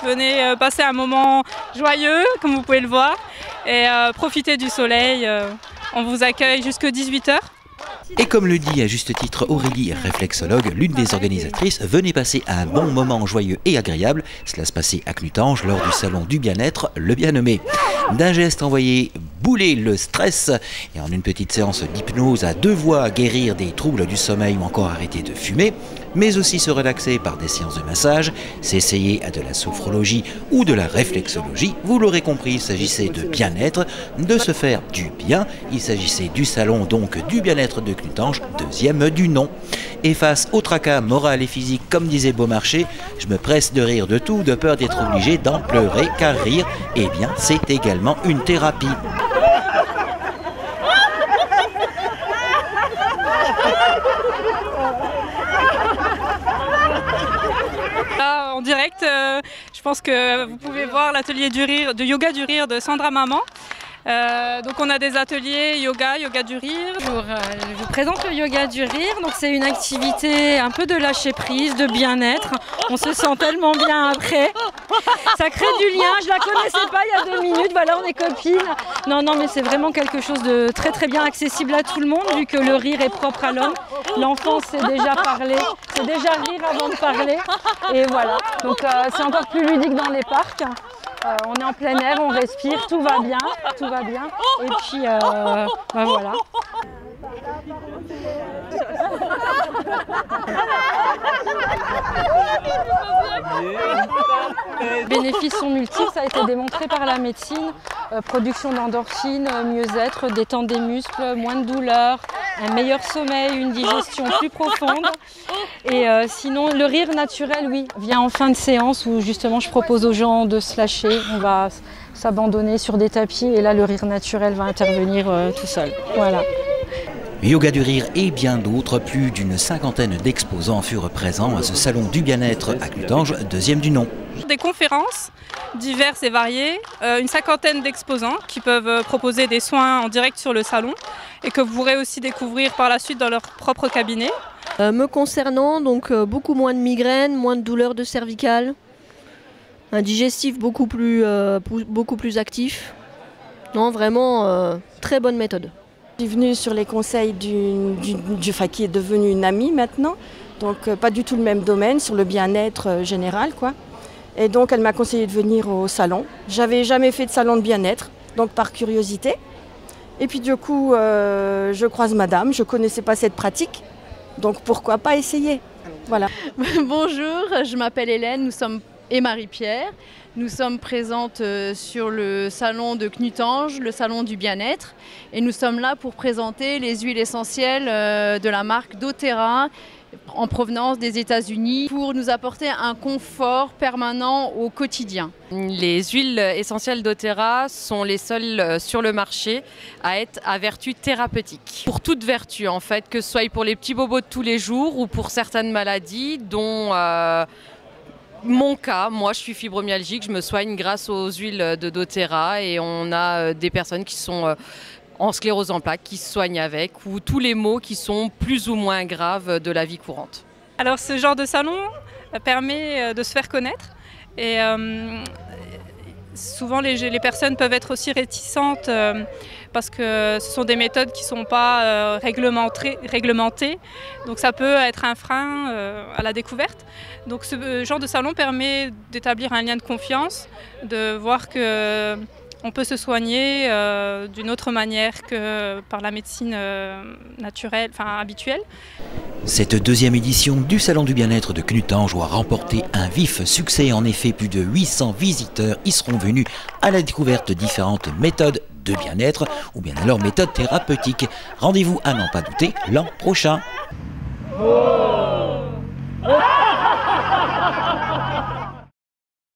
Venez passer un moment joyeux, comme vous pouvez le voir, et profiter du soleil. On vous accueille jusqu'à 18 h. Et comme le dit à juste titre Aurélie, réflexologue, l'une des organisatrices, venez passer un bon moment joyeux et agréable. Cela se passait à Clutange lors du salon du bien-être, le bien nommé. D'un geste envoyé bouler le stress et en une petite séance d'hypnose à deux voix guérir des troubles du sommeil ou encore arrêter de fumer, mais aussi se relaxer par des séances de massage, s'essayer à de la sophrologie ou de la réflexologie. Vous l'aurez compris, il s'agissait de bien-être, de se faire du bien. Il s'agissait du salon donc du bien-être de Clutange, deuxième du nom. Et face au tracas moral et physique, comme disait Beaumarchais, je me presse de rire de tout, de peur d'être obligé d'en pleurer, car rire, eh bien, c'est également une thérapie. Là, en direct, je pense que vous pouvez voir l'atelier de yoga du rire de Sandra Maman. Donc on a des ateliers yoga du rire. Bonjour, je vous présente le yoga du rire. Donc c'est une activité un peu de lâcher prise, de bien-être. On se sent tellement bien après. Ça crée du lien. Je la connaissais pas il y a 2 minutes. Voilà, on est copines. Non, mais c'est vraiment quelque chose de très très bien accessible à tout le monde vu que le rire est propre à l'homme. L'enfant sait déjà parler, c'est déjà rire avant de parler. Et voilà. Donc c'est encore plus ludique dans les parcs. On est en plein air, on respire, tout va bien. Et puis, voilà. Les bénéfices sont multiples, ça a été démontré par la médecine. Production d'endorphines, mieux-être, détente des muscles, moins de douleur, un meilleur sommeil, une digestion plus profonde. Et sinon, le rire naturel, oui, vient en fin de séance où justement je propose aux gens de se lâcher. On va s'abandonner sur des tapis et là, le rire naturel va intervenir tout seul. Voilà. Yoga du rire et bien d'autres, plus d'une 50aine d'exposants furent présents à ce salon du bien-être à Clutange, deuxième du nom. Des conférences diverses et variées, une 50aine d'exposants qui peuvent proposer des soins en direct sur le salon et que vous pourrez aussi découvrir par la suite dans leur propre cabinet. Me concernant, donc beaucoup moins de migraines, moins de douleurs de cervicales, un digestif beaucoup plus actif. Non, vraiment très bonne méthode. Je suis venue sur les conseils qui est devenu une amie maintenant, donc pas du tout le même domaine, sur le bien-être général, quoi. Et donc elle m'a conseillé de venir au salon. J'avais jamais fait de salon de bien-être, donc par curiosité. Et puis du coup, je croise madame, je connaissais pas cette pratique, donc pourquoi pas essayer. Voilà. Bonjour, je m'appelle Hélène, et Marie-Pierre. Nous sommes présentes sur le salon de Clutange, le salon du bien-être. Et nous sommes là pour présenter les huiles essentielles de la marque doTERRA en provenance des États-Unis pour nous apporter un confort permanent au quotidien. Les huiles essentielles doTERRA sont les seules sur le marché à être à vertu thérapeutique. Pour toute vertu en fait, que ce soit pour les petits bobos de tous les jours ou pour certaines maladies dont mon cas, moi je suis fibromyalgique, je me soigne grâce aux huiles de doTERRA et on a des personnes qui sont en sclérose en plaques qui se soignent avec ou tous les maux qui sont plus ou moins graves de la vie courante. Alors ce genre de salon permet de se faire connaître et souvent les personnes peuvent être aussi réticentes parce que ce sont des méthodes qui ne sont pas réglementées, donc ça peut être un frein à la découverte. Donc ce genre de salon permet d'établir un lien de confiance, de voir que on peut se soigner d'une autre manière que par la médecine naturelle, habituelle. Cette deuxième édition du Salon du bien-être de Clutange a remporté un vif succès. En effet, plus de 800 visiteurs y seront venus à la découverte de différentes méthodes de bien-être ou bien alors méthodes thérapeutiques. Rendez-vous à n'en pas douter l'an prochain. Oh